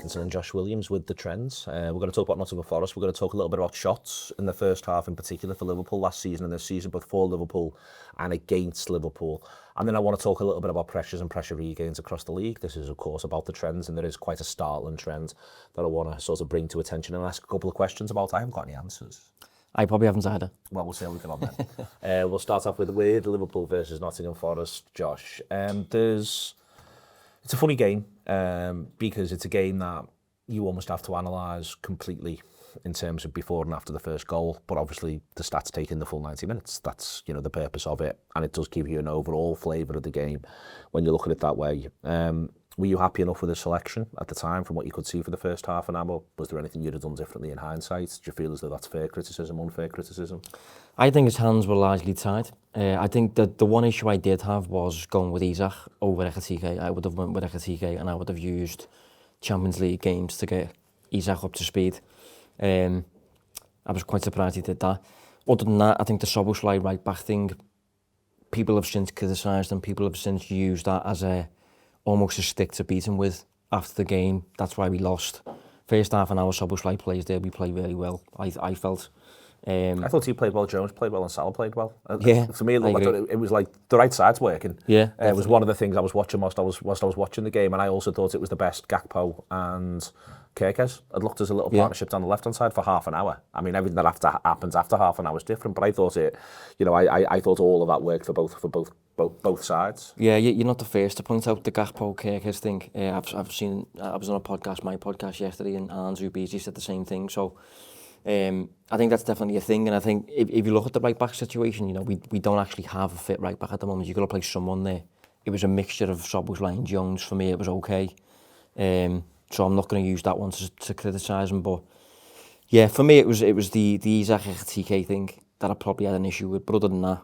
Atkinson and Josh Williams with the trends. We're going to talk about Nottingham Forest. We're going to talk a little bit about shots in the first half in particular for Liverpool last season and this season, both for Liverpool and against Liverpool. And then I want to talk a little bit about pressures and pressure regains across the league. This is, of course, about the trends, and there is quite a startling trend that I want to sort of bring to attention and ask a couple of questions about. I haven't got any answers. I probably haven't either. Well, we'll see how we get on then. We'll start off with Liverpool versus Nottingham Forest, Josh. It's a funny game because it's a game that you almost have to analyse completely in terms of before and after the first goal, but obviously the stats take in the full 90 minutes. That's, you know, the purpose of it, and it does give you an overall flavour of the game when you look at it that way. Were you happy enough with the selection at the time from what you could see for the first half an hour? Was there anything you'd have done differently in hindsight? Do you feel as though that's fair criticism, unfair criticism? I think his hands were largely tied. I think that the one issue I did have was going with Isak over Ekitike. I would have went with Ekitike and I would have used Champions League games to get Isak up to speed. I was quite surprised he did that. Other than that, I think the Szoboszlai right back thing, people have since criticised and people have since used that as almost a stick to beat him with after the game. That's why we lost. First half an hour, Szoboszlai plays there. We played really well, I felt. I thought he played well, Jones played well and Salah played well. Yeah, for me, it was like the right side's working. Yeah, it was one of the things I was watching whilst I was watching the game, and I also thought it was the best Gakpo and Kerkez had looked as a little partnership down the left-hand side for half an hour. I mean, everything that happens after half an hour is different, but I thought it, you know, I thought all of that worked for both sides. Yeah, you're not the first to point out the Gakpo Kerkez thing. I've seen. I was on a podcast, my podcast yesterday, and Andrew Beasley said the same thing. So. I think that's definitely a thing, and I think if you look at the right back situation, you know, we don't actually have a fit right back at the moment. You've got to play someone there. It was a mixture of Szoboszlai and Jones. For me, it was okay. So I'm not going to use that one to criticise him. But yeah, for me, it was the Isak Ekitike thing that I probably had an issue with. But other than that,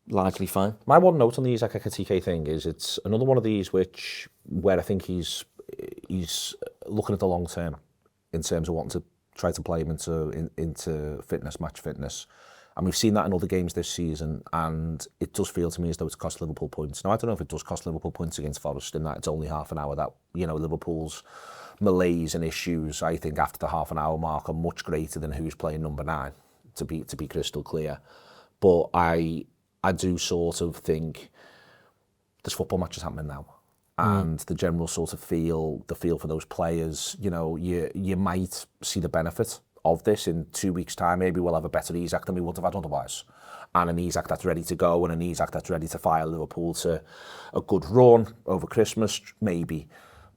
largely fine. My one note on the Isak Ekitike thing is it's another one of these where I think he's looking at the long term in terms of wanting to try to play him into fitness, match fitness. And we've seen that in other games this season, and it does feel to me as though it's cost Liverpool points. Now, I don't know if it does cost Liverpool points against Forest in that it's only half an hour. That, you know, Liverpool's malaise and issues, I think, after the half an hour mark are much greater than who's playing number 9, to be crystal clear. But I do sort of think there's football matches happening now. And the general sort of feel for those players, you know, you might see the benefit of this in 2 weeks' time. Maybe we'll have a better Isak than we would have had otherwise. And an Isak that's ready to go and an Isak that's ready to fire Liverpool to a good run over Christmas, maybe.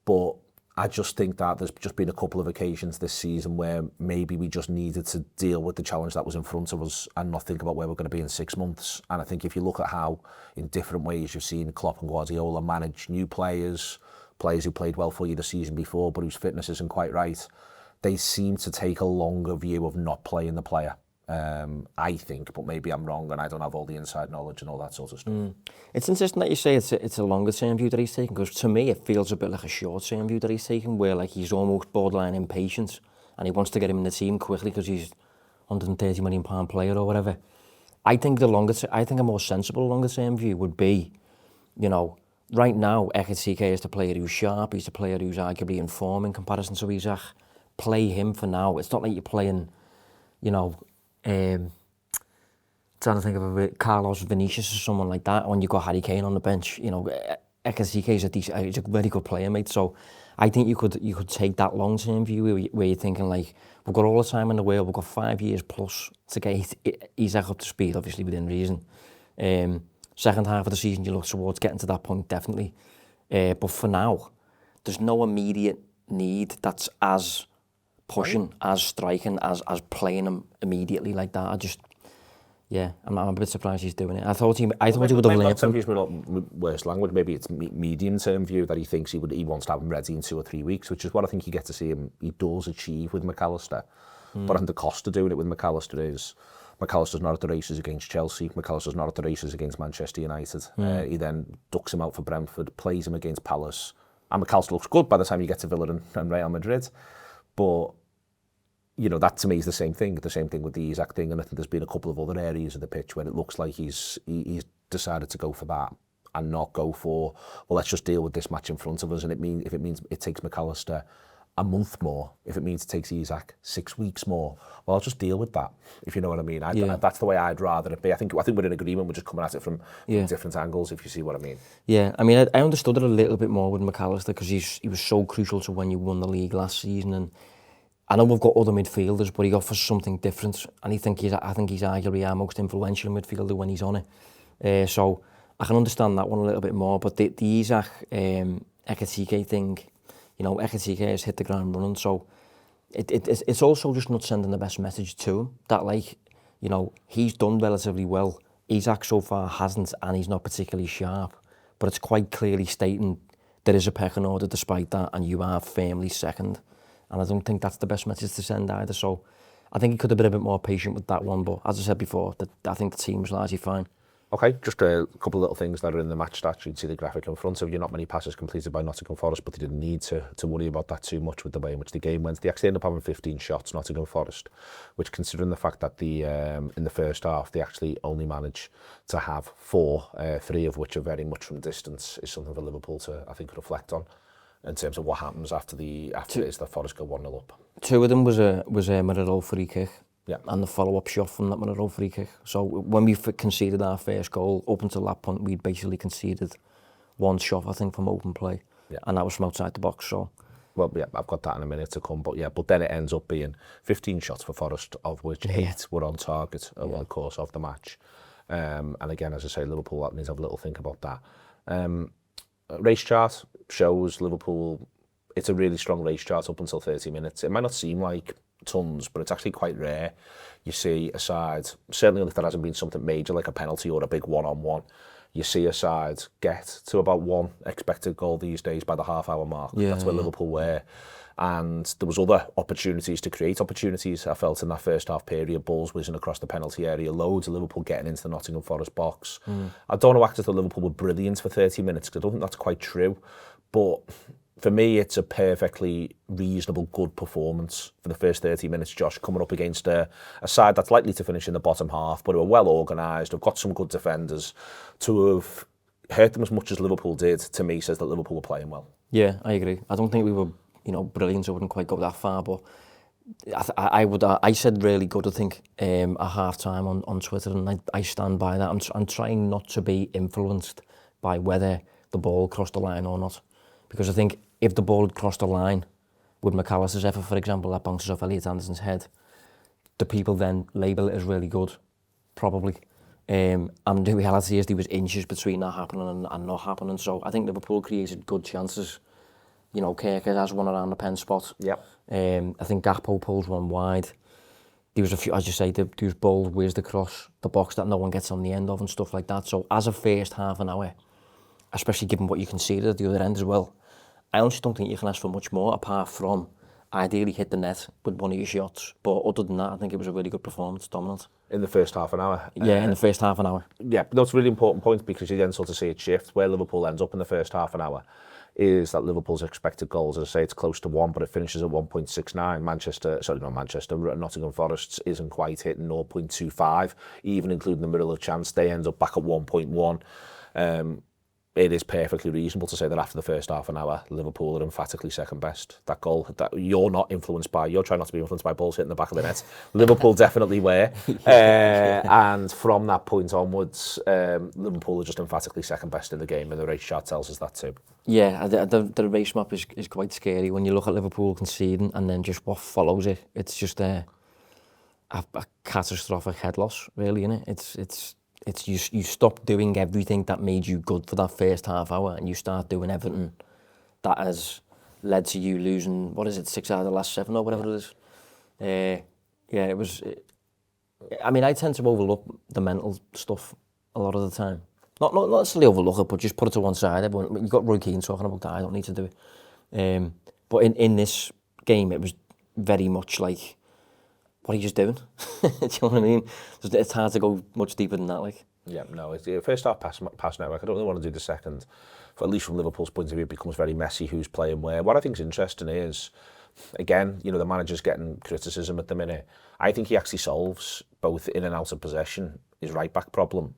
But I just think that there's just been a couple of occasions this season where maybe we just needed to deal with the challenge that was in front of us and not think about where we're going to be in 6 months. And I think if you look at how, in different ways, you've seen Klopp and Guardiola manage new players who played well for you the season before, but whose fitness isn't quite right, they seem to take a longer view of not playing the player. I think, but maybe I'm wrong and I don't have all the inside knowledge and all that sort of stuff. It's interesting that you say it's a longer term view that he's taking, because to me it feels a bit like a short term view that he's taking, where like he's almost borderline impatient and he wants to get him in the team quickly because he's £130 million player or whatever. I think a more sensible longer term view would be, you know, right now Ekitike is the player who's sharp, he's the player who's arguably in form in comparison to Isak. Play him for now. It's not like you're playing, you know, trying to think of a Carlos Vinicius or someone like that when you've got Harry Kane on the bench. You know, Ekitike is a very good player, mate. So I think you could take that long-term view where you're thinking, like, we've got all the time in the world, we've got 5 years plus to get Isak up to speed, obviously within reason. Second half of the season, you look towards getting to that point, definitely. But for now, there's no immediate need that's as pushing, as striking, as playing him immediately like that. I'm a bit surprised he's doing it. I thought he would have learned. Maybe it's worse language. Maybe it's medium-term view that he thinks he wants to have him ready in 2 or 3 weeks, which is what I think you get to see him. He does achieve with McAllister, but I think the cost of doing it with McAllister is McAllister's not at the races against Chelsea. McAllister's not at the races against Manchester United. He then ducks him out for Brentford, plays him against Palace, and McAllister looks good by the time you get to Villa and Real Madrid. But, you know, that to me is the same thing with the Isak thing, and I think there's been a couple of other areas of the pitch where it looks like he's decided to go for that. and not go for, well, let's just deal with this match in front of us. And if it means it takes McAllister a month more, if it means it takes Isak 6 weeks more, well, I'll just deal with that, if you know what I mean. That's the way I'd rather it be. I think we're in agreement. We're just coming at it from different angles, if you see what I mean. Yeah, I mean, I understood it a little bit more with McAllister because he was so crucial to when you won the league last season. And I know we've got other midfielders, but he offers something different. And I think he's arguably our most influential midfielder when he's on it. So I can understand that one a little bit more. But the Isak Ekitike thing, you know, Ekitike has hit the ground running, so it's also just not sending the best message to him, that, like, you know, he's done relatively well. Isak so far hasn't, and he's not particularly sharp, but it's quite clearly stating there is a pecking order despite that, and you are firmly second. And I don't think that's the best message to send either, so I think he could have been a bit more patient with that one, but as I said before, I think the team was largely fine. Okay, just a couple of little things that are in the match stats. You'd see the graphic in front of you. Not many passes completed by Nottingham Forest, but they didn't need to worry about that too much with the way in which the game went. They actually ended up having 15 shots, Nottingham Forest, which, considering the fact that in the first half they actually only managed to have 4, 3 of which are very much from distance, is something for Liverpool to, I think, reflect on in terms of what happens after it is that Forest go 1-0 up. 2 of them was a Murray free kick. Yeah. And the follow-up shot from that Monroe free kick. So when we conceded our first goal, up until that point, we'd basically conceded 1 shot, I think, from open play. Yeah. And that was from outside the box, so... Well, yeah, I've got that in a minute to come, but then it ends up being 15 shots for Forest, of which 8 were on target over the course of the match. And again, as I say, Liverpool needs to have a little think about that. Race chart shows Liverpool, it's a really strong race chart up until 30 minutes. It might not seem like tons, but it's actually quite rare. You see a side, certainly if there hasn't been something major like a penalty or a big one-on-one, you see a side get to about 1 expected goal these days by the half-hour mark. That's where Liverpool were. And there was other opportunities to create opportunities, I felt, in that first half period. Balls whizzing across the penalty area, loads of Liverpool getting into the Nottingham Forest box. I don't know act as though Liverpool were brilliant for 30 minutes, because I don't think that's quite true. But for me, it's a perfectly reasonable, good performance for the first 30 minutes, Josh, coming up against a side that's likely to finish in the bottom half, but who are well organised, have got some good defenders. To have hurt them as much as Liverpool did, to me, says that Liverpool were playing well. Yeah, I agree. I don't think we were, brilliant. I wouldn't quite go that far, but I said really good, I think, at half-time on Twitter, and I stand by that. I'm trying not to be influenced by whether the ball crossed the line or not, because I think if the ball had crossed the line with McAllister's effort, for example, that bounces off Elliot Anderson's head, do people then label it as really good? Probably. And the reality is there was inches between that happening and not happening. So I think Liverpool created good chances. Kerker has one around the pen spot. Yep. I think Gakpo pulls one wide. There was a few, as you say, there was balls whizzed across the box that no one gets on the end of and stuff like that. So as a first half an hour, especially given what you conceded at the other end as well, I honestly don't think you can ask for much more, apart from ideally hit the net with one of your shots. But other than that, I think it was a really good performance, dominant. In the first half an hour? Yeah, in the first half an hour. Yeah, that's a really important point, because you then sort of see it shift. Where Liverpool ends up in the first half an hour is that Liverpool's expected goals, as I say, it's close to 1, but it finishes at 1.69. Nottingham Forest isn't quite hitting 0.25, even including the middle of chance. They end up back at 1.1. It is perfectly reasonable to say that after the first half an hour, Liverpool are emphatically second best. That goal that you're trying not to be influenced by balls hitting the back of the net. Liverpool definitely were. And from that point onwards, Liverpool are just emphatically second best in the game, and the race chart tells us that too. Yeah, the race map is quite scary when you look at Liverpool conceding and then just what follows it. It's just a catastrophic head loss, really, isn't it? You stop doing everything that made you good for that first half hour, and you start doing everything that has led to you losing, 6 out of the last 7 or whatever it is. It was... I tend to overlook the mental stuff a lot of the time. Not necessarily overlook it, but just put it to one side. You've got Roy Keane talking about that, I don't need to do it. But in this game, it was very much like, what are you just doing? Do you know what I mean? It's hard to go much deeper than that, like. Yeah, no, it's the first half pass network. I don't really want to do the second. But at least from Liverpool's point of view, it becomes very messy who's playing where. What I think is interesting is, again, the manager's getting criticism at the minute. I think he actually solves, both in and out of possession, his right-back problem.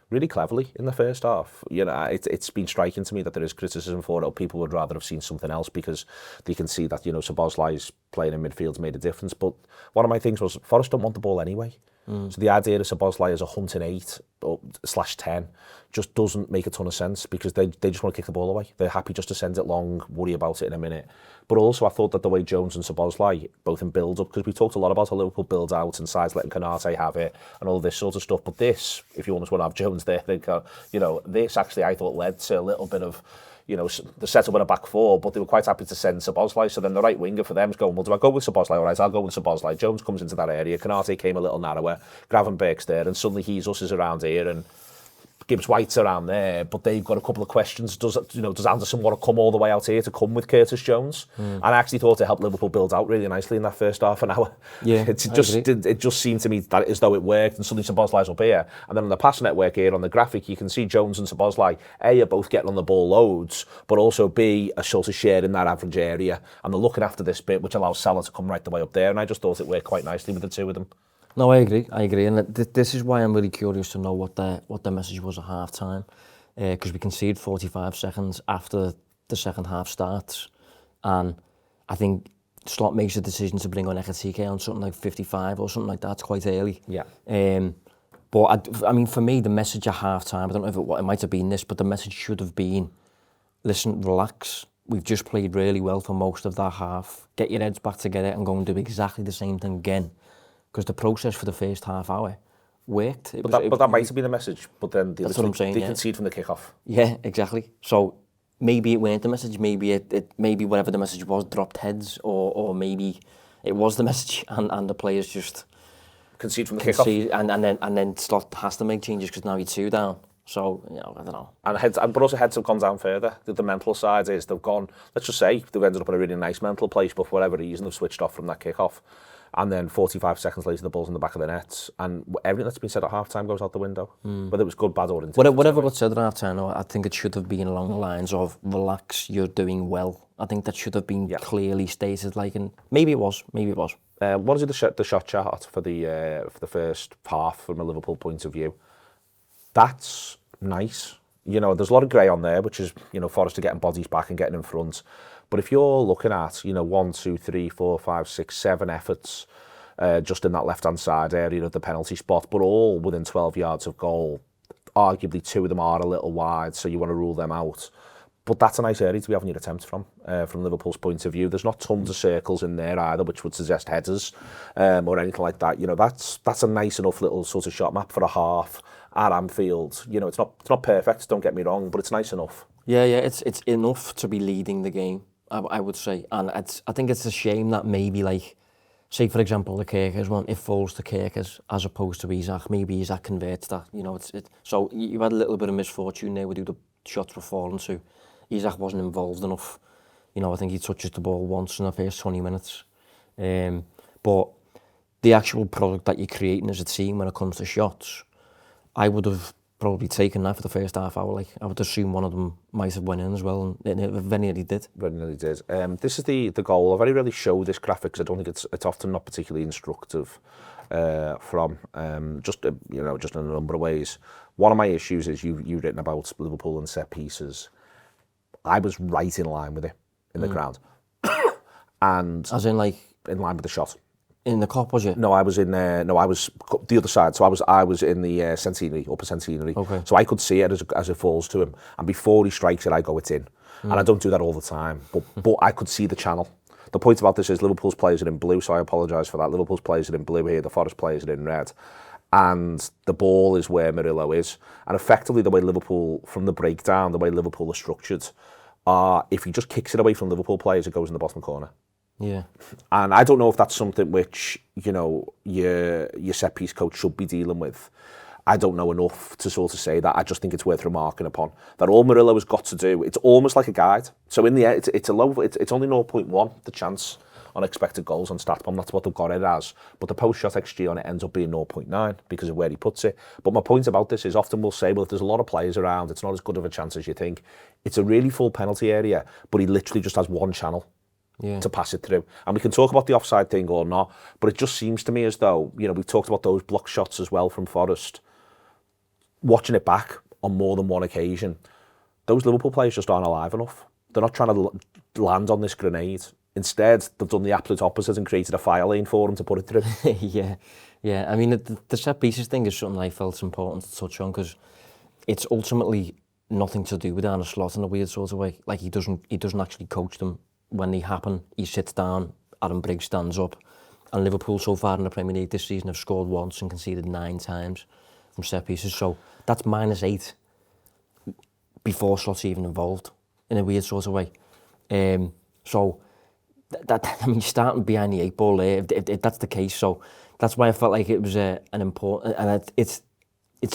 really cleverly in the first half. You know, it's been striking to me that there is criticism for it. People would rather have seen something else because they can see that, you know, Szoboszlai's playing in midfield's made a difference. But one of my things was Forest don't want the ball anyway. So the idea of Szoboszlai as a hunting 8 or /10 just doesn't make a ton of sense because they just want to kick the ball away. They're happy just to send it long, worry about it in a minute. But also I thought that the way Jones and Szoboszlai, both in build-up, because we talked a lot about how Liverpool builds out and sides letting Konate have it and all this sort of stuff. But this, if you almost want to have Jones there, you know, this actually I thought led to a little bit of, you know, the setup in a back four, but they were quite happy to send Szoboszlai. So then the right winger for them is going, well, do I go with Szoboszlai? All right, I'll go with Szoboszlai. Jones comes into that area. Konate came a little narrower. Gravenberg's there, and suddenly us is around here, and Gibbs White's around there. But they've got a couple of questions. Does Anderson want to come all the way out here to come with Curtis Jones? And I actually thought it helped Liverpool build out really nicely in that first half an hour. Yeah, it just seemed to me that as though it worked, and suddenly Szoboszlai's up here, and then on the pass network here on the graphic you can see Jones and Szoboszlai are both getting on the ball loads, but also B are sort of sharing that average area, and they're looking after this bit, which allows Salah to come right the way up there. And I just thought it worked quite nicely with the two of them. No, I agree, and this is why I'm really curious to know what the message was at half time, because we conceded 45 seconds after the second half starts, and I think Slot makes a decision to bring on Ekitike on something like 55 or something like that. It's quite early. Yeah. But I mean, for me, the message at half time, I don't know if it might have been this, but the message should have been, listen, relax. We've just played really well for most of that half. Get your heads back together and go and do exactly the same thing again. Because the process for the first half hour worked. But that might have been the message. But then they concede from the kick-off. Yeah, exactly. So maybe it weren't the message. Maybe maybe whatever the message was dropped heads, or maybe it was the message and the players just concede from the kick-off. And then Slot has to make changes because now you're 2 down. So, you know, I don't know. But also heads have gone down further. The mental side is they've gone, let's just say, they've ended up in a really nice mental place, but for whatever reason they've switched off from that kick-off. And then 45 seconds later, the ball's in the back of the net. And everything that's been said at half-time goes out the window. Whether it was good, bad, or indifferent. Whatever got said at half-time, I think it should have been along the lines of, relax, you're doing well. I think that should have been clearly stated. And maybe it was. What is it, the shot chart for the first half from a Liverpool point of view? That's nice. You know, there's a lot of grey on there, which is, you know, Forest are getting bodies back and getting in front. But if you're looking at, you know, 1, 2, 3, 4, 5, 6, 7 efforts just in that left-hand side area of the penalty spot, but all within 12 yards of goal, arguably 2 of them are a little wide, so you want to rule them out. But that's a nice area to be having your attempts from Liverpool's point of view. There's not tons of circles in there either, which would suggest headers or anything like that. You know, that's a nice enough little sort of shot map for a half at Anfield. You know, it's not perfect, don't get me wrong, but it's nice enough. Yeah, it's enough to be leading the game, I would say. And I think it's a shame that maybe, like, say for example the Kerkers one, it falls to Kerkers as opposed to Isak. Maybe Isak converts that. You know, so you had a little bit of misfortune there with who the shots were falling to. Isak wasn't involved enough. You know, I think he touches the ball once in the first 20 minutes. But the actual product that you're creating as a team when it comes to shots, I would have probably taken that for the first half hour. Like, I would assume one of them might have went in as well, and it very nearly did. Very nearly did. This is the goal. I very rarely show this graphic because I don't think it's often not particularly instructive from just in a number of ways. One of my issues is you've written about Liverpool and set pieces. I was right in line with it in the ground. And as in, like, in line with the shot. In the Kop, was you? No, I was in I was the other side. So I was in the centenary, upper centenary. Okay. So I could see it as it falls to him. And before he strikes it, I go, it's in. And I don't do that all the time. But I could see the channel. The point about this is Liverpool's players are in blue, so I apologise for that. Liverpool's players are in blue here. The Forest players are in red. And the ball is where Murillo is. And effectively, the way Liverpool, from the breakdown, the way Liverpool are structured, if he just kicks it away from Liverpool players, it goes in the bottom corner. Yeah. And I don't know if that's something which, you know, your set-piece coach should be dealing with. I don't know enough to sort of say that. I just think it's worth remarking upon. That all Murillo has got to do, it's almost like a guide. So in the end, it's only 0.1, the chance on expected goals on StatBomb. That's what they've got it as. But the post-shot XG on it ends up being 0.9 because of where he puts it. But my point about this is often we'll say, well, if there's a lot of players around, it's not as good of a chance as you think. It's a really full penalty area, but he literally just has one channel to pass it through. And we can talk about the offside thing or not, but it just seems to me as though, you know, we've talked about those block shots as well from Forest. watching it back on more than one occasion, those Liverpool players just aren't alive enough. They're not trying to land on this grenade. Instead, they've done the absolute opposite and created a fire lane for them to put it through. Yeah. I mean, the set pieces thing is something I felt important to touch on because it's ultimately nothing to do with Arne Slot in a weird sort of way. Like he doesn't actually coach them when they happen. He sits down, Adam Briggs stands up, and Liverpool so far in the Premier League this season have scored once and conceded 9 times from set pieces. So that's -8 before Slot's even involved in a weird sort of way. So that I mean, you're starting behind the 8 ball there if that's the case. So that's why I felt like it was an important, and it's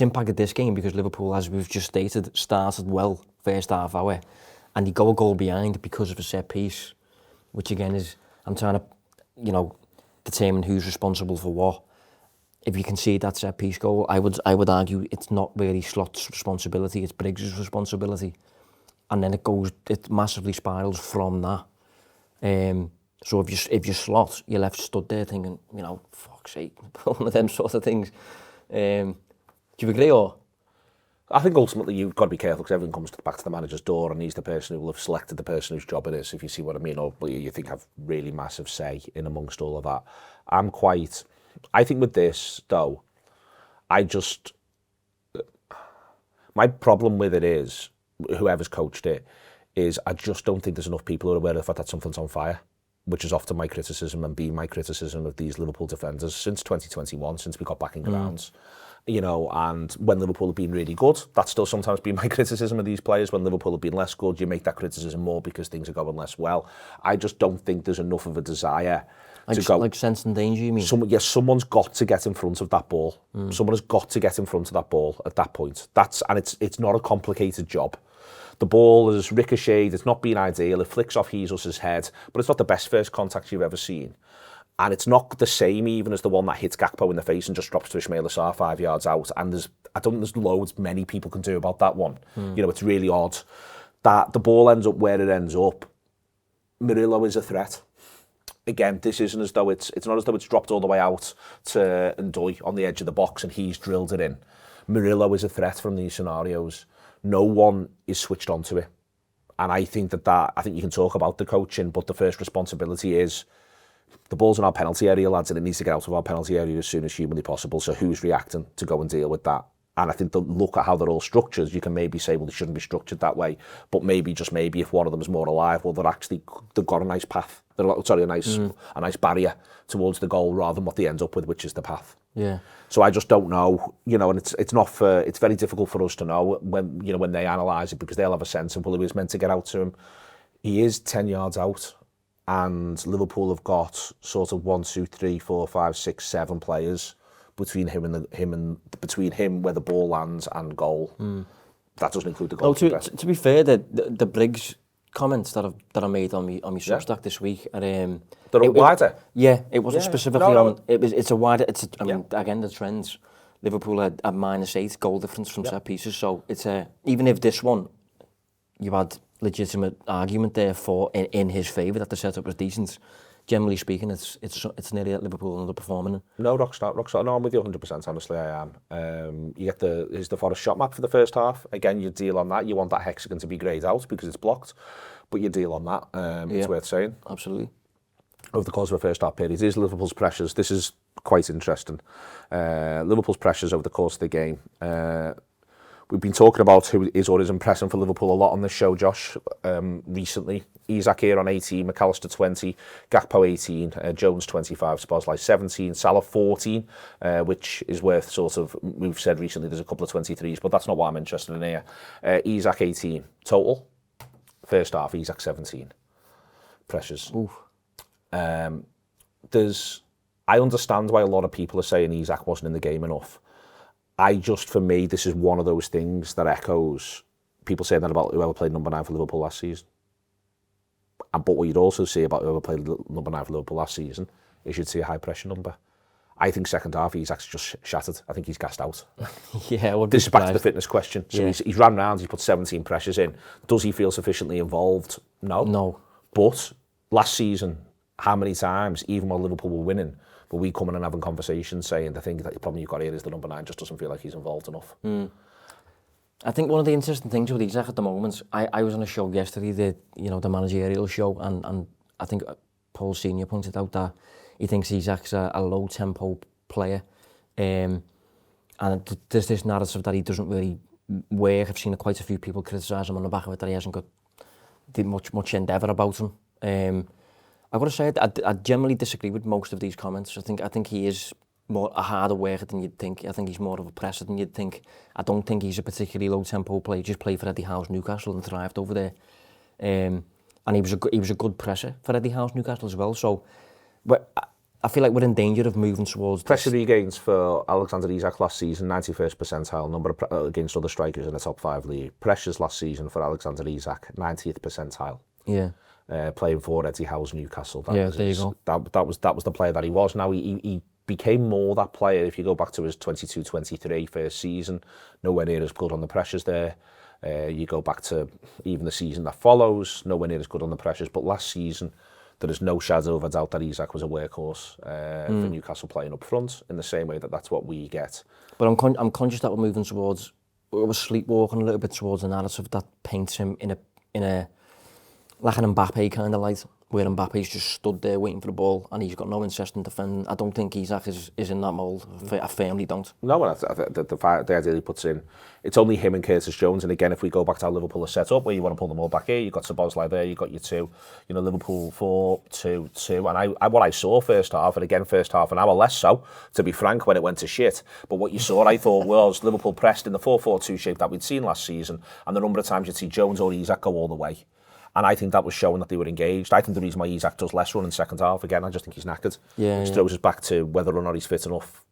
impacted this game because Liverpool, as we've just stated, started well first half hour, and they go a goal behind because of a set piece, which again is, I'm trying to, determine who's responsible for what. If you concede that set piece goal, I would argue it's not really Slot's responsibility, it's Briggs' responsibility, and then it massively spirals from that. So if you Slot, you're left stood there thinking, fuck's sake, one of them sort of things. Do you agree, or? I think ultimately you've got to be careful because everything comes back to the manager's door, and he's the person who will have selected the person whose job it is, if you see what I mean, or you think have really massive say in amongst all of that. I think with this, though, my problem with it is, whoever's coached it, is I just don't think there's enough people who are aware of the fact that something's on fire, which is often my criticism and been my criticism of these Liverpool defenders since 2021, since we got back in grounds. And when Liverpool have been really good, that's still sometimes been my criticism of these players. When Liverpool have been less good, you make that criticism more because things are going less well. I just don't think there's enough of a desire to go. Like sense and danger, you mean? Someone's got to get in front of that ball. Someone has got to get in front of that ball at that point. It's not a complicated job. The ball is ricocheted, it's not been ideal, it flicks off Jesus' head, but it's not the best first contact you've ever seen. And it's not the same even as the one that hits Gakpo in the face and just drops to Ismail Assar 5 yards out. And I don't think there's many people can do about that one. It's really odd that the ball ends up where it ends up. Murillo is a threat. Again, this isn't as though it's not as though it's dropped all the way out to Ndoye on the edge of the box and he's drilled it in. Murillo is a threat from these scenarios. No one is switched onto it. And I think I think you can talk about the coaching, but the first responsibility is the ball's in our penalty area, lads, and it needs to get out of our penalty area as soon as humanly possible. So who's reacting to go and deal with that? And I think to look at how they're all structured, you can maybe say, well, they shouldn't be structured that way. But maybe, just maybe, if one of them is more alive, well, they've got a nice path. A nice barrier towards the goal rather than what they end up with, which is the path. Yeah. So I just don't know, and it's very difficult for us to know when they analyse it because they'll have a sense of, well, it was meant to get out to him. He is 10 yards out. And Liverpool have got sort of 1, 2, 3, 4, 5, 6, 7 players between him where the ball lands and goal. That doesn't include the goal. To be fair, the Briggs comments that I made on my Substack this week are they're wider. Yeah, it wasn't specifically on. It's a wider. Again, the trends. Liverpool had a -8 goal difference from set pieces, so it's even if this one you had legitimate argument there for in his favour that the setup was decent. Generally speaking, it's nearly at Liverpool underperforming. No, rock star. No, I'm with you 100%. Honestly, I am. You get the Forest shot map for the first half. Again, you deal on that. You want that hexagon to be greyed out because it's blocked, but you deal on that. It's worth saying. Absolutely. Over the course of the first half period, is Liverpool's pressures. This is quite interesting. Liverpool's pressures over the course of the game. We've been talking about who is or isn't pressing for Liverpool a lot on this show, Josh, recently. Isak here on 18, McAllister 20, Gakpo 18, Jones 25, Szoboszlai 17, Salah 14, which is worth we've said recently there's a couple of 23s, but that's not what I'm interested in here. Isak 18, total. First half, Isak 17. Pressures. I understand why a lot of people are saying Isak wasn't in the game enough. For me, this is one of those things that echoes people saying that about whoever played number 9 for Liverpool last season. But what you'd also see about whoever played number 9 for Liverpool last season is you'd see a high pressure number. I think second half Isak's just shattered. I think he's gassed out. This is back to the fitness question. So he's ran round, he's put 17 pressures in. Does he feel sufficiently involved? No. But last season, how many times, even while Liverpool were winning, were we coming and having conversations saying the thing that the problem you've got here is the number 9 just doesn't feel like he's involved enough. I think one of the interesting things with Isak at the moment, I was on a show yesterday, the managerial show, and I think Paul Senior pointed out that he thinks Isak's a low tempo player, and there's this narrative that he doesn't really work. I've seen quite a few people criticise him on the back of it, that he hasn't got much endeavour about him. I've got to say, I generally disagree with most of these comments. I think he is more a harder worker than you'd think. I think he's more of a presser than you'd think. I don't think he's a particularly low tempo player. He just played for Eddie Howe's Newcastle and thrived over there. And he was a good presser for Eddie Howe's Newcastle as well. So I feel like we're in danger of moving towards pressure gains for Alexander Isak last season, 91st percentile number against other strikers in the top 5 league. Pressures last season for Alexander Isak, 90th percentile. Yeah. Playing for Eddie Howe's Newcastle. There you go. That was the player that he was. Now he became more that player if you go back to his 22-23 first season. Nowhere near as good on the pressures there. You go back to even the season that follows, nowhere near as good on the pressures. But last season, there is no shadow of a doubt that Isak was a workhorse for Newcastle playing up front, in the same way that's what we get. But I'm conscious that we're moving towards, we're sleepwalking a little bit towards a narrative that paints him in a like an Mbappe kind of light, where Mbappe's just stood there waiting for the ball and he's got no interest in defending. I don't think Isak is in that mould. I firmly don't. No, the idea he puts in, it's only him and Curtis Jones. And again, if we go back to how Liverpool are set up, where you want to pull them all back here, you've got Szoboszlai there, you've got your two, Liverpool 4-2-2. And what I saw first half, and again first half an hour less so, to be frank, when it went to shit. But what you saw, I thought, was Liverpool pressed in the 4-4-2 shape that we'd seen last season, and the number of times you'd see Jones or Isak go all the way. And I think that was showing that they were engaged. I think the reason why Isak does less run in second half, again, I just think he's knackered. Which throws us back to whether or not he's fit enough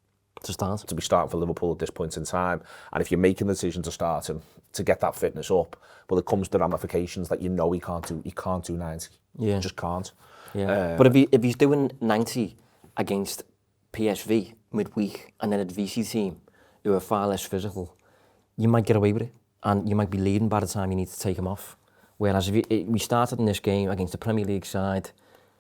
to be starting for Liverpool at this point in time. And if you're making the decision to start him, to get that fitness up, well, it comes to ramifications that he can't do 90. Yeah. He just can't. Yeah. But if he's doing 90 against PSV midweek and then a VC team who are far less physical, you might get away with it. And you might be leading by the time you need to take him off. Whereas if we started in this game against the Premier League side,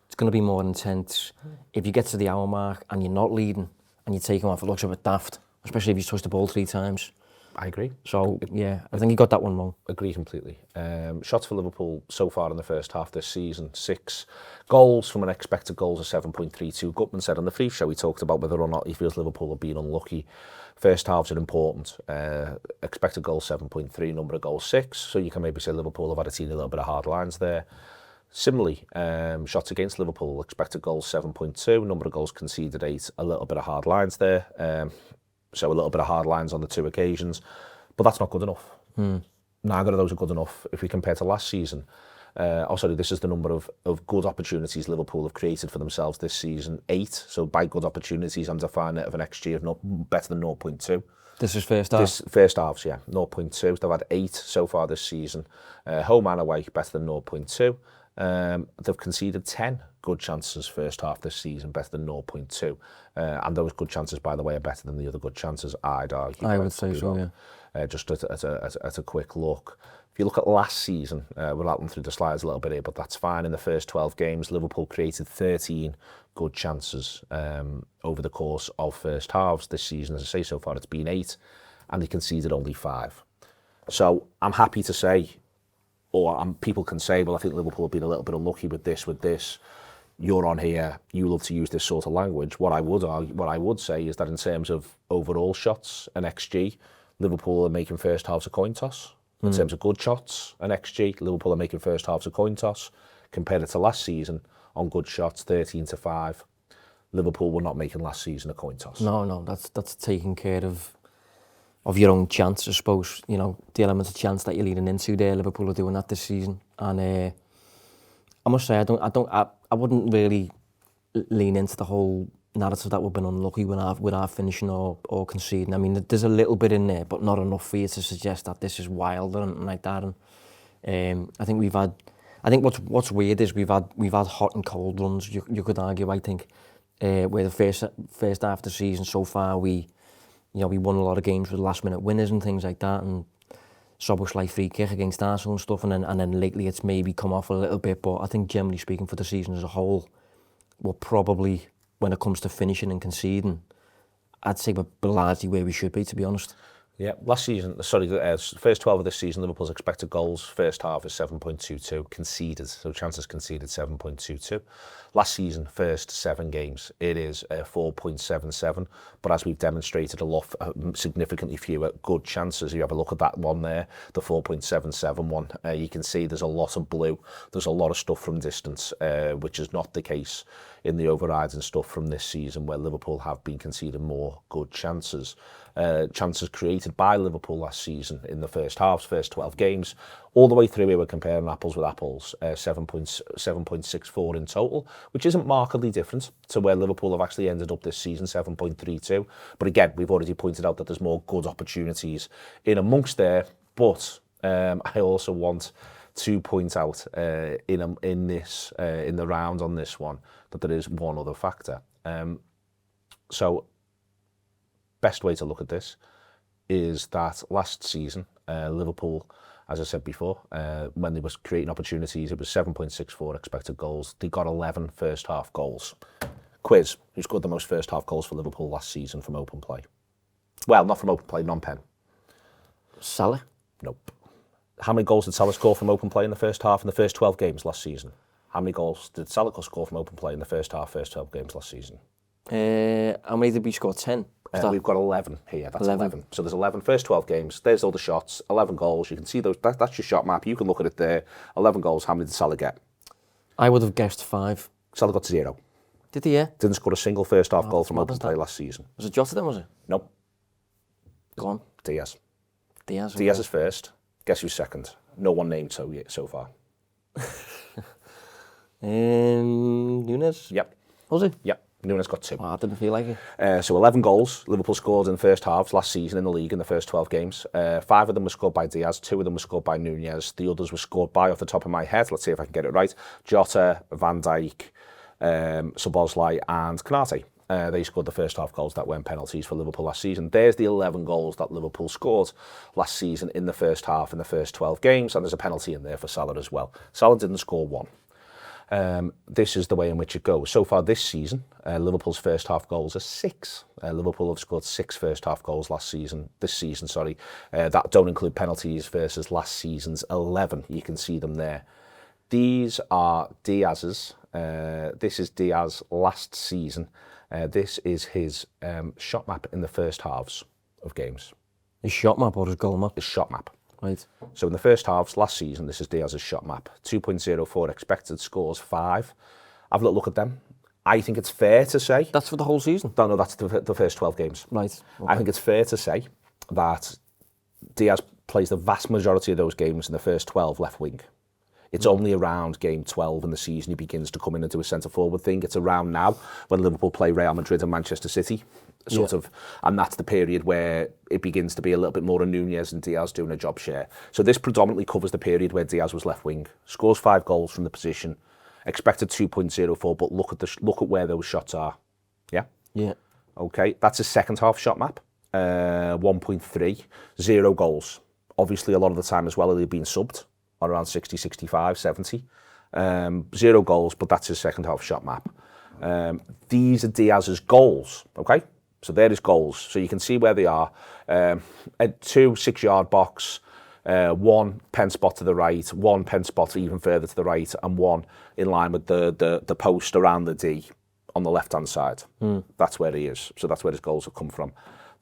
it's going to be more intense. If you get to the hour mark and you're not leading and you take him off, it looks a bit daft, especially if you touch the ball 3 times. I agree. So, yeah, I think he got that one wrong. Agree completely. Shots for Liverpool so far in the first half this season, 6 goals from an expected goals of 7.32. Gutman said on the free show, he talked about whether or not he feels Liverpool have been unlucky. First halves are important. Expected goals 7.3, number of goals 6. So you can maybe say Liverpool have had a teeny little bit of hard lines there. Similarly, shots against Liverpool, expected goals 7.2, number of goals conceded 8, a little bit of hard lines there. So a little bit of hard lines on the 2 occasions. But that's not good enough. Neither of those are good enough if we compare to last season. Also, this is the number of good opportunities Liverpool have created for themselves this season, 8. So by good opportunities, I'm defining it of an XG of not better than 0.2. This is first half? This first halves, yeah, 0.2. They've had 8 so far this season. Home and away, better than 0.2. They've conceded 10 good chances first half this season, better than 0.2. And those good chances, by the way, are better than the other good chances, I'd argue. I would say so, yeah. Just at a quick look. If you look at last season, we'll out them through the slides a little bit here, but that's fine. In the first 12 games, Liverpool created 13 good chances over the course of first halves. This season, as I say, so far it's been 8, and they conceded only 5. So I'm happy to say, people can say, well, I think Liverpool have been a little bit unlucky with this. You're on here, you love to use this sort of language. What I would say is that in terms of overall shots and XG, Liverpool are making first halves a coin toss. In terms of good shots and XG, Liverpool are making first halves a coin toss. Compared it to last season, on good shots, 13-5. Liverpool were not making last season a coin toss. No, that's taking care of your own chance, I suppose. You know, the element of chance that you're leading into there. Liverpool are doing that this season, and I must say, I wouldn't really lean into the whole narrative that we've been unlucky with our finishing or conceding. I mean, there's a little bit in there, but not enough for you to suggest that this is wild or anything like that. And I think what's weird is we've had hot and cold runs. You could argue, I think, where the first half of the season so far we won a lot of games with last minute winners and things like that, and Szoboszlai free kick against Arsenal and stuff, and then lately it's maybe come off a little bit. But I think generally speaking, for the season as a whole, we're probably, when it comes to finishing and conceding, I'd say we're largely where we should be, to be honest. Yeah, last season, sorry, first 12 of this season, Liverpool's expected goals, first half is 7.22, conceded, so chances conceded 7.22. Last season, first 7 games, it is 4.77, but as we've demonstrated, significantly fewer good chances. You have a look at that one there, the 4.77 one, you can see there's a lot of blue, there's a lot of stuff from distance, which is not the case in the overrides and stuff from this season, where Liverpool have been conceding more good chances. Chances created by Liverpool last season in the first 12 games, all the way through here we're comparing apples with apples, 7.64 in total, which isn't markedly different to where Liverpool have actually ended up this season, 7.32. But again, we've already pointed out that there's more good opportunities in amongst there, but I also want to point out in the round on this one that there is one other factor. So best way to look at this is that last season, Liverpool, as I said before, when they was creating opportunities, it was 7.64 expected goals. They got 11 first half goals. Quiz, who scored the most first half goals for Liverpool last season from open play? Well, not from open play, non-pen. Salah? Nope. How many goals did Salah score from open play in the first half in the first 12 games last season? How many goals did Salah score from open play in the first 12 games last season? How many did we score? 10? We've got 11 here. That's 11. So there's 11 first 12 games. There's all the shots. 11 goals. You can see those. That's your shot map. You can look at it there. 11 goals. How many did Salah get? I would have guessed 5. Salah got 0. Did he? Yeah. Didn't score a single first half goal from open play last season. Was it Jota then? Was it? Nope. Go on. Diaz. Diaz. Diaz is first. Guess who's second? No one named so far. Nunes. Yep. Was it? Yep. Nunes got 2. Oh, I didn't feel like it. So 11 goals Liverpool scored in the first halves last season in the league in the first 12 games. 5 of them were scored by Diaz, 2 of them were scored by Nunez. The others were scored by, off the top of my head, let's see if I can get it right, Jota, Van Dijk, Szoboszlai and Konate. They scored the first half goals that weren't penalties for Liverpool last season. There's the 11 goals that Liverpool scored last season in the first half in the first 12 games, and there's a penalty in there for Salah as well. Salah didn't score 1. This is the way in which it goes. So far this season, Liverpool's first half goals are 6. Liverpool have scored 6 first half goals this season. That don't include penalties versus last season's 11. You can see them there. These are Diaz's. This is Diaz last season. This is his shot map in the first halves of games. His shot map or his goal map? His shot map. Right. So in the first halves last season, this is Diaz's shot map. 2.04 expected, scores 5. Have a little look at them. I think it's fair to say... That's for the whole season? No, that's the first 12 games. Right. Okay. I think it's fair to say that Diaz plays the vast majority of those games in the first 12 left wing. It's only around game 12 in the season he begins to come in and do a centre-forward thing. It's around now when Liverpool play Real Madrid and Manchester City, and that's the period where it begins to be a little bit more of Nunez and Diaz doing a job share. So this predominantly covers the period where Diaz was left wing, scores 5 goals from the position, expected 2.04, but look at where those shots are. Yeah? Yeah. Okay, that's a second half shot map, 1.3, 0 goals. Obviously a lot of the time as well they've been subbed, on around 60, 65, 70. 0 goals, but that's his second half shot map. These are Diaz's goals, okay? So they're his goals. So you can see where they are. 2 6-yard box, 1 pen spot to the right, 1 pen spot even further to the right, and 1 in line with the post around the D on the left-hand side. That's where he is. So that's where his goals have come from.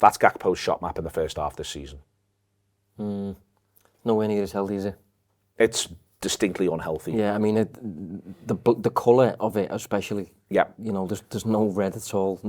That's Gakpo's shot map in the first half this season. Nowhere near as healthy, is it? It's distinctly unhealthy. Yeah, I mean, the colour of it especially. Yeah. You know, there's no red at all.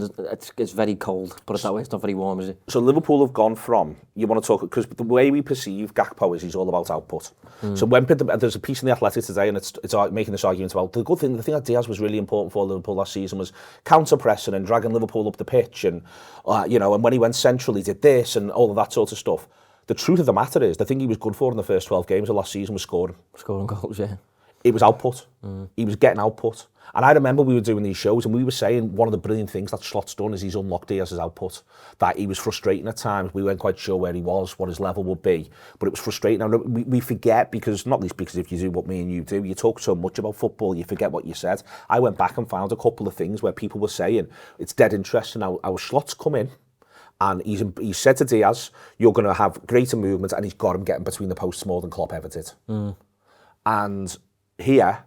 It's very cold, but that way it's not very warm, is it? So Liverpool have gone from, you want to talk, because the way we perceive Gakpo is he's all about output. So when there's a piece in the Athletic today, and it's making this argument about the thing that Diaz was really important for Liverpool last season was counter-pressing and dragging Liverpool up the pitch, and and when he went central, he did this and all of that sort of stuff. The truth of the matter is, the thing he was good for in the first 12 games of last season was scoring. Scoring goals, yeah. It was output. He was getting output. And I remember we were doing these shows and we were saying one of the brilliant things that Slot's done is he's unlocked Diaz's output. That he was frustrating at times. We weren't quite sure where he was, what his level would be. But it was frustrating. And we forget, because not least because if you do what me and you do, you talk so much about football, you forget what you said. I went back and found a couple of things where people were saying it's dead interesting how Slot's come in And he's said to Diaz, you're going to have greater movement, and he's got him getting between the posts more than Klopp ever did. And here,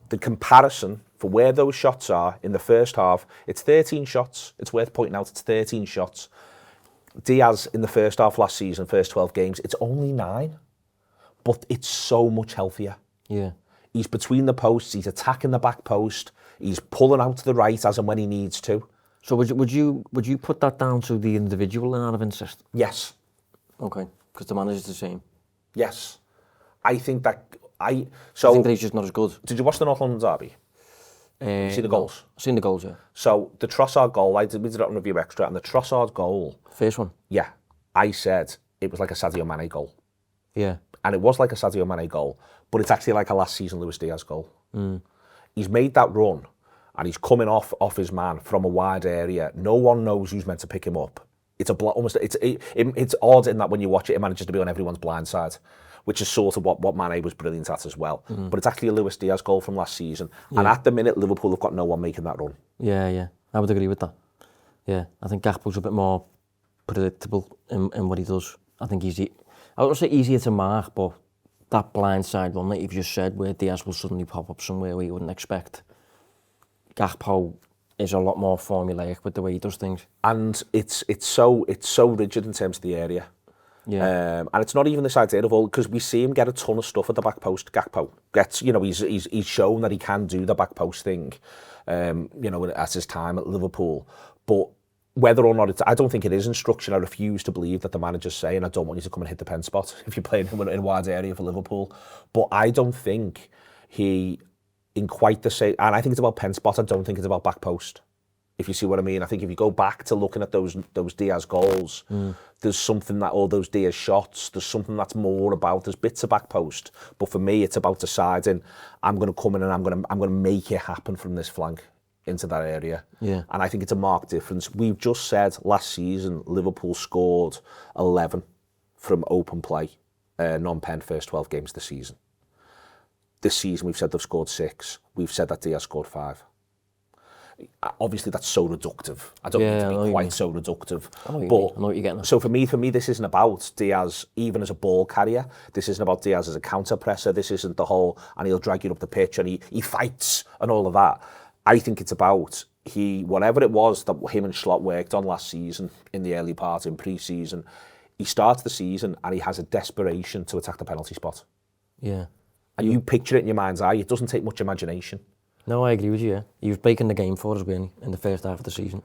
the comparison for where those shots are in the first half, it's 13 shots. It's worth pointing out, it's 13 shots. Diaz in the first half last season, first 12 games, it's only 9. But it's so much healthier. Yeah. He's between the posts, he's attacking the back post, he's pulling out to the right as and when he needs to. So would you put that down to the individual in out of interest? Yes. Okay, because the manager's the same. Yes. I think that... I think that he's just not as good. Did you watch the North London derby? You see the goals? I've seen the goals, yeah. So the Trossard goal, we did it on Review Extra, and the Trossard goal... First one? Yeah. I said it was like a Sadio Mane goal. Yeah. And it was like a Sadio Mane goal, but it's actually like a last season Luis Díaz goal. He's made that run, and he's coming off his man from a wide area. No one knows who's meant to pick him up. It's it's odd in that when you watch it, it manages to be on everyone's blind side, which is sort of what Mane was brilliant at as well. But it's actually a Luis Díaz goal from last season. Yeah. And at the minute, Liverpool have got no one making that run. Yeah. I would agree with that. Yeah, I think Gakpo's a bit more predictable in what he does. I think I would say easier to mark, but that blindside one that you've just said, where Diaz will suddenly pop up somewhere where you wouldn't expect, Gakpo is a lot more formulaic with the way he does things. And it's so rigid in terms of the area. Yeah. And it's not even this idea of all, because we see him get a ton of stuff at the back post. Gakpo gets, he's shown that he can do the back post thing, at his time at Liverpool. But whether or not I don't think it is instruction. I refuse to believe that the manager's saying, I don't want you to come and hit the pen spot if you're playing in a wide area for Liverpool. But I don't think he, in quite the same, and I think it's about pen spot, I don't think it's about back post. If you see what I mean. I think if you go back to looking at those Diaz goals, there's something that, all those Diaz shots, there's something that's more about, there's bits of back post. But for me, it's about deciding, I'm going to come in and I'm going to make it happen from this flank into that area. Yeah. And I think it's a marked difference. We've just said last season, Liverpool scored 11 from open play, non-pen first 12 games of the season. This season, we've said they've scored 6. We've said that Diaz scored 5. Obviously, that's so reductive. I don't need to be quite so reductive. I know what you're getting at. So for me, this isn't about Diaz even as a ball carrier. This isn't about Diaz as a counter presser. This isn't the whole, and he'll drag you up the pitch and he fights and all of that. I think it's about whatever it was that him and Slot worked on last season in the early part in pre-season, he starts the season and he has a desperation to attack the penalty spot. Yeah. And you picture it in your mind's eye. It doesn't take much imagination. No, I agree with you, yeah. He was breaking the game for us, really, in the first half of the season.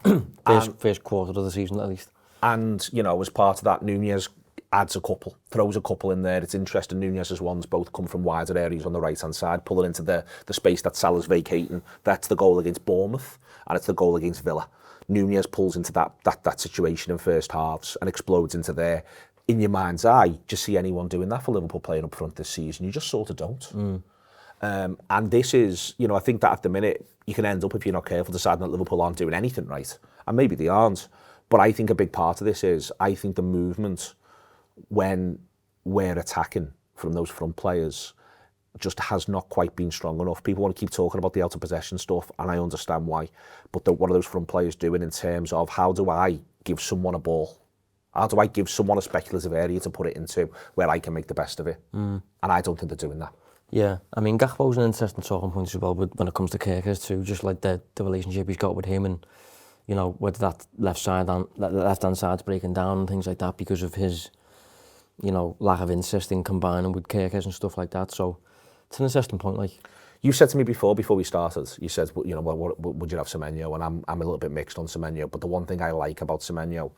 first quarter of the season, at least. And, as part of that, Nunez throws a couple in there. It's interesting, Nunez's ones both come from wider areas on the right-hand side, pulling into the space that Salah's vacating. That's the goal against Bournemouth, and it's the goal against Villa. Nunez pulls into that situation in first halves and explodes into there. In your mind's eye, do you see anyone doing that for Liverpool playing up front this season? You just sort of don't. And this is, I think that at the minute, you can end up, if you're not careful, deciding that Liverpool aren't doing anything right. And maybe they aren't. But I think a big part of this is, I think the movement, when we're attacking from those front players, just has not quite been strong enough. People want to keep talking about the out of possession stuff, and I understand why. But what are those front players doing in terms of, how do I give someone a ball? How do I give someone a speculative area to put it into where I can make the best of it? And I don't think they're doing that. Yeah, I mean, Gakpo's an interesting talking point as well when it comes to Kerkers too, just like the relationship he's got with him, and, whether that left-hand side's breaking down and things like that because of his, lack of interest in combining with Kerkers and stuff like that. So it's an interesting point, like. You said to me before we started, you said, would you have Semenyo? And I'm a little bit mixed on Semenyo, but the one thing I like about Semenyo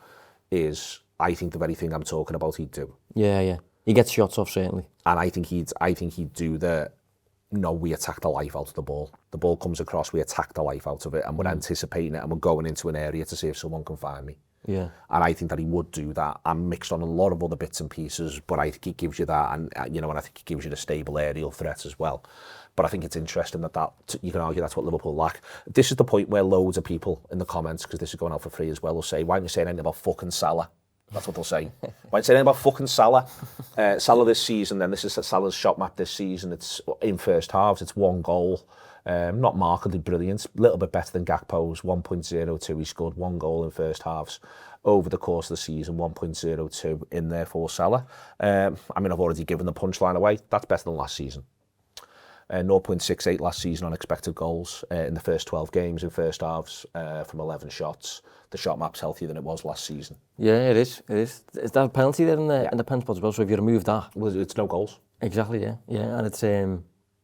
is, I think the very thing I'm talking about he'd do. Yeah. He gets shots off, certainly. And I think he'd do we attack the life out of the ball. The ball comes across, we attack the life out of it, and we're anticipating it, and we're going into an area to see if someone can find me. Yeah. And I think that he would do that. I'm mixed on a lot of other bits and pieces, but I think he gives you that, and and I think he gives you the stable aerial threat as well. But I think it's interesting that you can argue that's what Liverpool lack. This is the point where loads of people in the comments, because this is going out for free as well, will say, why aren't you saying anything about fucking Salah? That's what they'll say. When saying about fucking Salah, Salah this season, then this is Salah's shot map this season. It's in first halves, it's 1 goal. Not markedly brilliant, a little bit better than Gakpo's 1.02. He scored 1 goal in first halves over the course of the season, 1.02 in there for Salah. I mean, I've already given the punchline away. That's better than last season. 0.68 last season on expected goals in the first 12 games in first halves from 11 shots. The shot map's healthier than it was last season. Yeah, it is. Is that a penalty there in the pen spot as well? So if you remove that, Well, it's no goals. exactly, yeah, and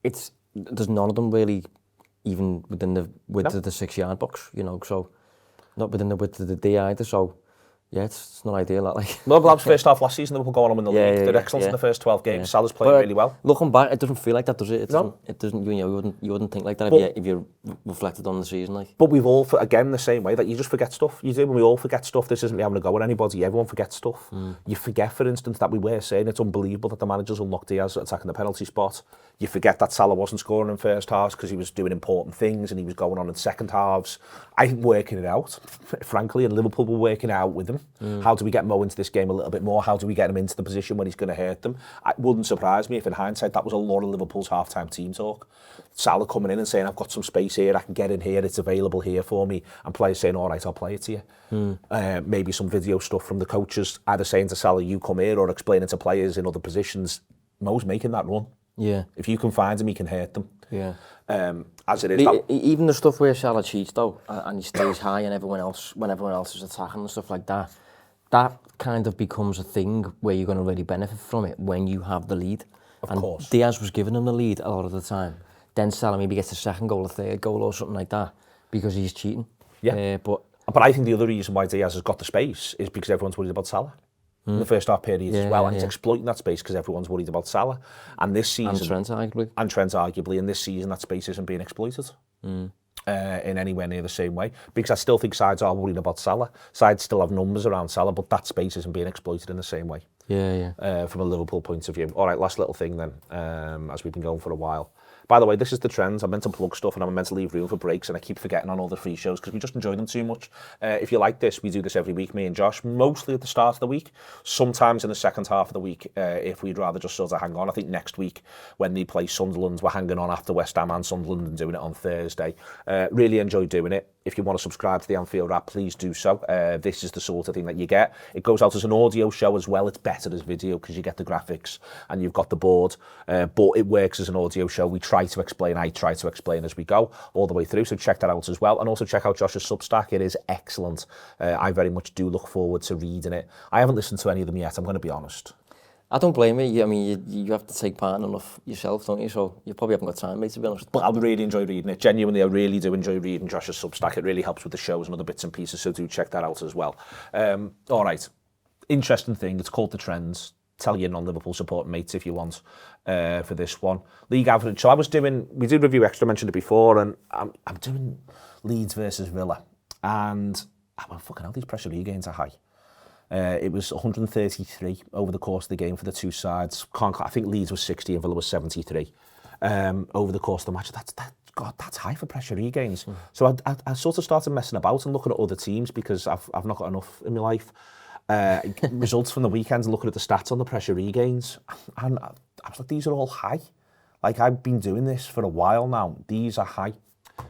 it's there's none of them really even within the width of the 6-yard box, you know. So not within the width of the D either. So yeah, it's not ideal. That like. Well, that was first half last season. They were going on in the league. They're excellent in the first 12 games. Salah's playing really well. Looking back, it doesn't feel like that, does it? No. It doesn't. You know, you wouldn't think like that if you reflected on the season, like. But we've all, again, the same way that you just forget stuff. You do when we all forget stuff. This isn't me having a go at anybody. Everyone forgets stuff. You forget, for instance, that we were saying it's unbelievable that the managers unlocked Diaz attacking the penalty spot. You forget that Salah wasn't scoring in first halves because he was doing important things and he was going on in second halves. I think working it out, frankly, and Liverpool were working it out with him. How do we get Mo into this game a little bit more? How do we get him into the position when he's going to hurt them? It wouldn't surprise me if in hindsight that was a lot of Liverpool's half-time team talk. Salah coming in and saying, I've got some space here, I can get in here, it's available here for me. And players saying, all right, I'll play it to you. Maybe some video stuff from the coaches either saying to Salah, you come here, or explaining to players in other positions. Mo's making that run. Yeah. If you can find him, he can hurt them. Yeah. As it is. Even the stuff where Salah cheats though, and he stays high, and when everyone else is attacking and stuff like that, that kind of becomes a thing where you're going to really benefit from it when you have the lead. Of course. Diaz was giving him the lead a lot of the time. Then Salah maybe gets a second goal, a third goal, or something like that because he's cheating. Yeah. But I think the other reason why Diaz has got the space is because everyone's worried about Salah. In the first half period as well, and he's exploiting that space because everyone's worried about Salah. And this season, and Trent arguably, and this season that space isn't being exploited in anywhere near the same way, because I still think sides are worried about Salah. Sides still have numbers around Salah, but that space isn't being exploited in the same way. From a Liverpool point of view. All right, last little thing then, as we've been going for a while. By the way, this is the trends. I'm meant to plug stuff and I'm meant to leave room for breaks, and I keep forgetting on all the free shows because we just enjoy them too much. If you like this, we do this every week, me and Josh, mostly at the start of the week, sometimes in the second half of the week, if we'd rather just sort of hang on. I think next week when they play Sunderland, we're hanging on after West Ham and Sunderland and doing it on Thursday. Really enjoy doing it. If you want to subscribe to the Anfield Wrap, please do so. This is the sort of thing that you get. It goes out as an audio show as well. It's better as video because you get the graphics and you've got the board. But it works as an audio show. We try to explain, I try to explain as we go all the way through. So check that out as well. And also check out Josh's Substack. It is excellent. I very much do look forward to reading it. I haven't listened to any of them yet, I'm going to be honest. I don't blame you. I mean, you have to take part in enough yourself, don't you? So you probably haven't got time, mate, to be honest. But I really enjoy reading it. Genuinely, I really do enjoy reading Josh's Substack. It really helps with the shows and other bits and pieces, so do check that out as well. All right. Interesting thing. It's called The Trends. Tell your non-Liverpool supporting mates if you want for this one. League average. So we did review extra, I mentioned it before, and I'm doing Leeds versus Villa. And, fucking hell, these Premier League games are high. It was 133 over the course of the game for the two sides. I think Leeds was 60 and Villa was 73 over the course of the match. That's high for Premier League games. So I sort of started messing about and looking at other teams because I've not got enough in my life. Results from the weekends, looking at the stats on the Premier League games, and I was like, these are all high. Like, I've been doing this for a while now. These are high.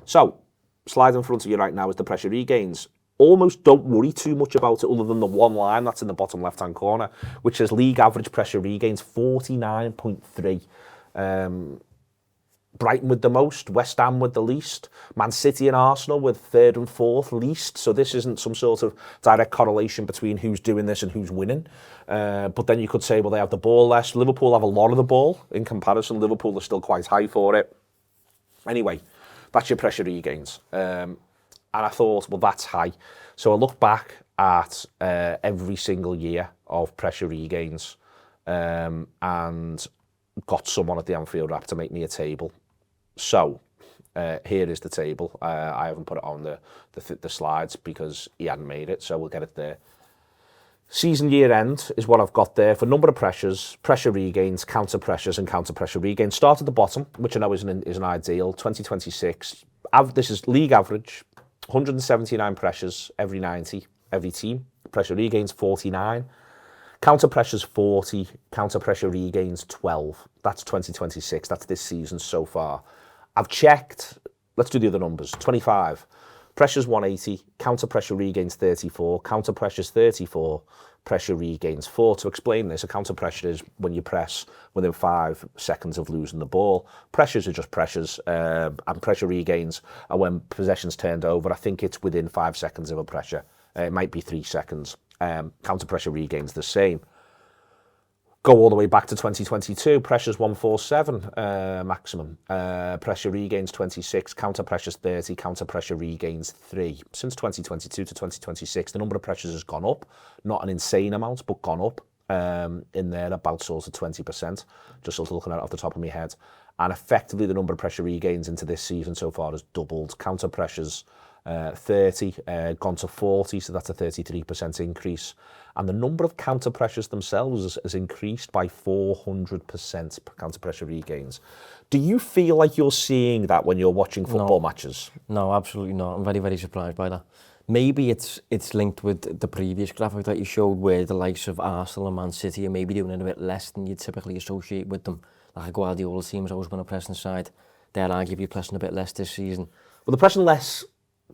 So, slide in front of you right now is the Premier League gains. Almost don't worry too much about it other than the one line that's in the bottom left-hand corner, which says league average Premier League gains 49.3. Brighton with the most, West Ham with the least, Man City and Arsenal with third and fourth least. So this isn't some sort of direct correlation between who's doing this and who's winning. But then you could say, well, they have the ball less. Liverpool have a lot of the ball in comparison. Liverpool are still quite high for it. Anyway, that's your Premier League gains. And I thought, well, that's high. So I looked back at every single year of Premier League gains and got someone at the Anfield Wrap to make me a table. So here is the table. I haven't put it on the slides because he hadn't made it, so we'll get it there. Season year end is what I've got there for number of pressures, pressure regains, counter pressures and counter pressure regains. Start at the bottom, which I know is an ideal, 2026. This is league average, 179 pressures every 90, every team. pressure regains 49. Counter pressures 40, counter pressure regains 12. That's 2026. That's this season so far. I've checked. Let's do the other numbers. 25. Pressures 180, counter pressure regains 34, counter pressures 34, pressure regains 4. To explain this, a counter pressure is when you press within 5 seconds of losing the ball. Pressures are just pressures, and pressure regains are when possession's turned over. I think it's within 5 seconds of a pressure. It might be 3 seconds. Counter pressure regains the same. Go all the way back to 2022, pressures 147 maximum, pressure regains 26, counter pressures 30, counter pressure regains 3. Since 2022 to 2026, the number of pressures has gone up, not an insane amount, but gone up in there about sort of 20%, just sort of looking at it off the top of my head. And effectively the number of pressure regains into this season so far has doubled. Counter pressures 30, gone to 40, so that's a 33% increase. And the number of counter pressures themselves has increased by 400% per counter pressure regains. Do you feel like you're seeing that when you're watching football matches? No, absolutely not. I'm very, very surprised by that. Maybe it's linked with the previous graphic that you showed where the likes of Arsenal and Man City are maybe doing it a bit less than you typically associate with them. Like Guardiola teams always going to press inside. They're arguably pressing a bit less this season. Well, they're pressing less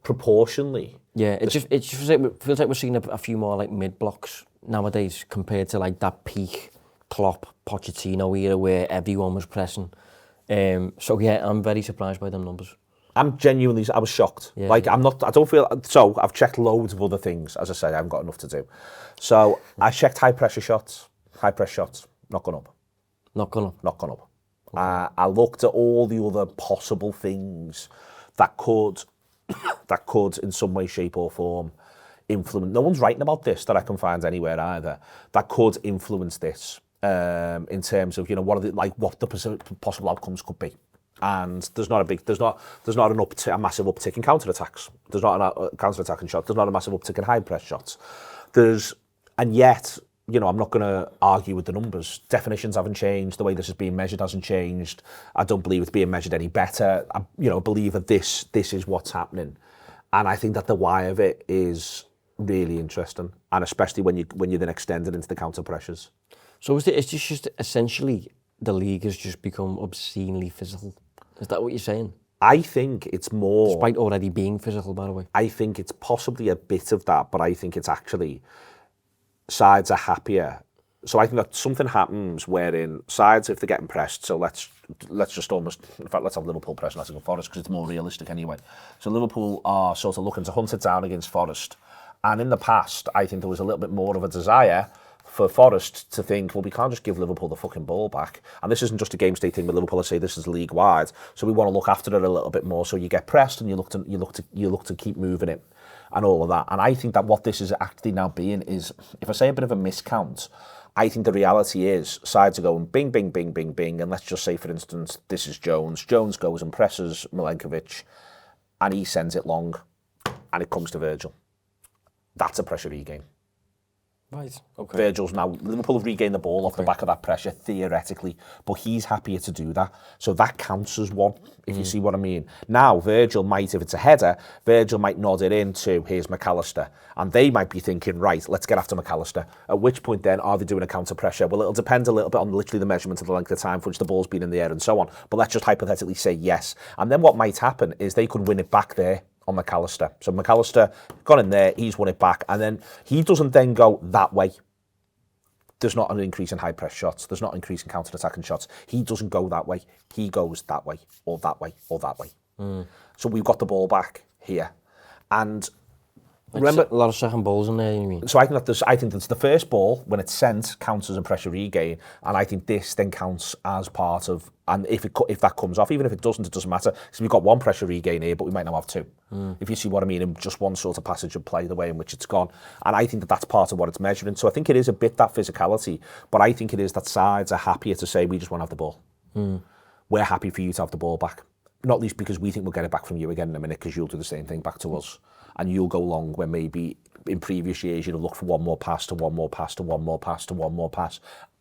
proportionally. Yeah, it just feels like we're seeing a few more like mid blocks nowadays compared to like that peak Klopp Pochettino era where everyone was pressing. So yeah, I'm very surprised by them numbers. I was shocked. Yeah, I don't feel, so I've checked loads of other things. As I said, I haven't got enough to do. So I checked high pressure shots, not gone up. Not gone up. Okay. I looked at all the other possible things that could in some way, shape or form influence. No one's writing about this that I can find anywhere either. That could influence this in terms of, what the possible outcomes could be. And there's not a massive uptick in counter-attacks. There's not a counter-attacking shot. There's not a massive uptick in high-press shots. And yet, I'm not going to argue with the numbers. Definitions haven't changed. The way this is being measured hasn't changed. I don't believe it's being measured any better. I believe that this is what's happening. And I think that the why of it is really interesting. And especially when you then extend it into the counter pressures. So it's just essentially the league has just become obscenely physical. Is that what you're saying? I think it's more... Despite already being physical, by the way. I think it's possibly a bit of that, but I think it's actually... sides are happier. So I think that something happens wherein sides, if they're getting pressed, so let's just almost, in fact, let's have Liverpool pressing Nottingham Forest because it's more realistic anyway. So Liverpool are sort of looking to hunt it down against Forest. And in the past, I think there was a little bit more of a desire for Forest to think, well, we can't just give Liverpool the fucking ball back. And this isn't just a game state thing with Liverpool. I say this is league-wide. So we want to look after it a little bit more. So you get pressed and you look to keep moving it. And all of that. And I think that what this is actually now being is, if I say a bit of a miscount, I think the reality is sides are going bing, bing, bing, bing, bing. And let's just say, for instance, this is Jones. Jones goes and presses Milenkovic and he sends it long and it comes to Virgil. That's a pressure regain. Right, okay. Virgil's now, Liverpool have regained the ball off the back of that pressure, theoretically, but he's happier to do that. So that counts as one, if you see what I mean. Now, Virgil might, if it's a header, Virgil might nod it into, here's McAllister. And they might be thinking, right, let's get after McAllister. At which point then, are they doing a counter pressure? Well, it'll depend a little bit on literally the measurement of the length of time for which the ball's been in the air and so on. But let's just hypothetically say yes. And then what might happen is they could win it back there on McAllister. So McAllister gone in there, he's won it back, and then he doesn't then go that way. There's not an increase in high press shots. There's not an increase in counter-attacking shots. He doesn't go that way. He goes that way, or that way, or that way. So we've got the ball back here. And remember, a lot of second balls in there, you mean? So I think that's the first ball, when it's sent, counts as a pressure regain, and I think this then counts as part of, and if that comes off, even if it doesn't matter, because we've got one pressure regain here, but we might now have two. If you see what I mean, in just one sort of passage of play, the way in which it's gone. And I think that that's part of what it's measuring. So I think it is a bit that physicality, but I think it is that sides are happier to say, we just want to have the ball. We're happy for you to have the ball back. Not least because we think we'll get it back from you again in a minute, because you'll do the same thing back to us. And you'll go long when maybe in previous years you'd have looked for one more pass to one more pass to one more pass to one more pass,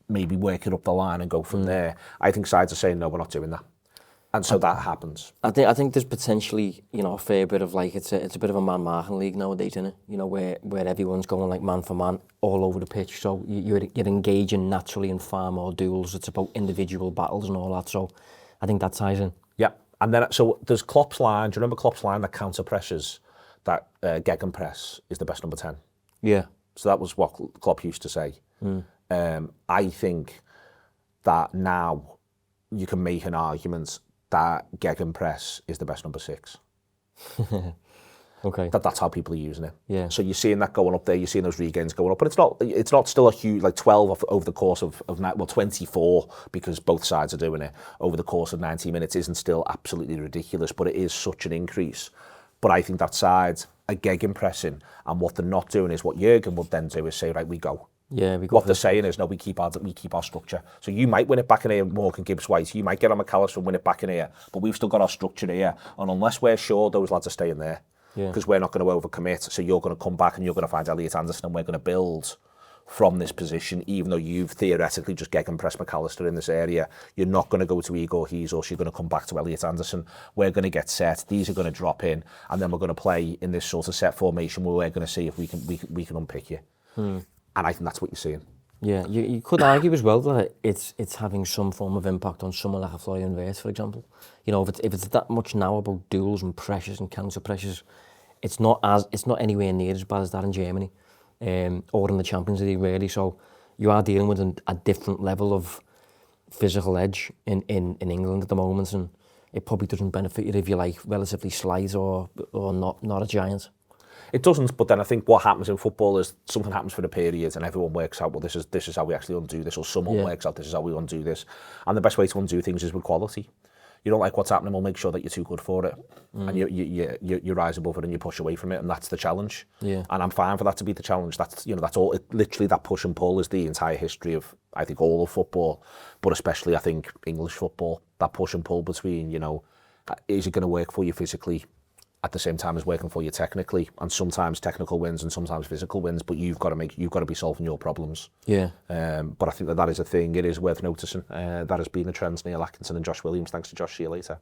maybe work it up the line and go from there. I think sides are saying, no, we're not doing that. And so that happens. I think there's potentially, a fair bit of like, it's a bit of a man-marking league nowadays, isn't it? Where everyone's going like man for man all over the pitch. So you're engaging naturally in far more duels. It's about individual battles and all that. So I think that ties in. Yeah. And then, so there's Klopp's line. Do you remember Klopp's line that counter pressures, that gegenpress is the best number 10? Yeah. So that was what Klopp used to say. I think that now you can make an argument that gegenpress is the best number 6. Okay. That's how people are using it. Yeah. So you're seeing that going up there, you're seeing those regains going up, but it's not still a huge, like 12 over the course of 24, because both sides are doing it over the course of 90 minutes isn't still absolutely ridiculous, but it is such an increase. But I think that sides are gegenpressing, and what they're not doing is what Jurgen would then do is say, right, we go. Yeah, we go. What they're saying is, no, we keep our structure. So you might win it back in here, Morgan Gibbs-White. You might get on McAllister and win it back in here, but we've still got our structure here. And unless we're sure those lads are staying there, because we're not going to overcommit, so you're going to come back and you're going to find Elliot Anderson, and we're going to build from this position, even though you've theoretically just gegenpressed McAllister in this area. You're not going to go to Igor Jesus, you're going to come back to Elliot Anderson. We're going to get set, these are going to drop in, and then we're going to play in this sort of set formation where we're going to see if we can unpick you. And I think that's what you're seeing. Yeah, you could argue as well that it's having some form of impact on someone like a Florian Wirtz, for example. If it's that much now about duels and pressures and counter pressures, it's not anywhere near as bad as that in Germany, or in the Champions League really. So you are dealing with a different level of physical edge in England at the moment, and it probably doesn't benefit you if you're like relatively slight or not a giant. It doesn't, but then I think what happens in football is something happens for a period and everyone works out, well, this is how we actually undo this, or someone works out, this is how we undo this. And the best way to undo things is with quality. You don't like what's happening, we'll make sure that you're too good for it. And you rise above it and you push away from it, and that's the challenge. Yeah. And I'm fine for that to be the challenge. That's all. Literally, that push and pull is the entire history of, I think, all of football, but especially, I think, English football. That push and pull between, is it going to work for you physically at the same time as working for you technically, and sometimes technical wins and sometimes physical wins, but you've got to be solving your problems. Yeah. But I think that is a thing. It is worth noticing. That has been the trends. Neil Atkinson and Josh Williams. Thanks to Josh. See you later.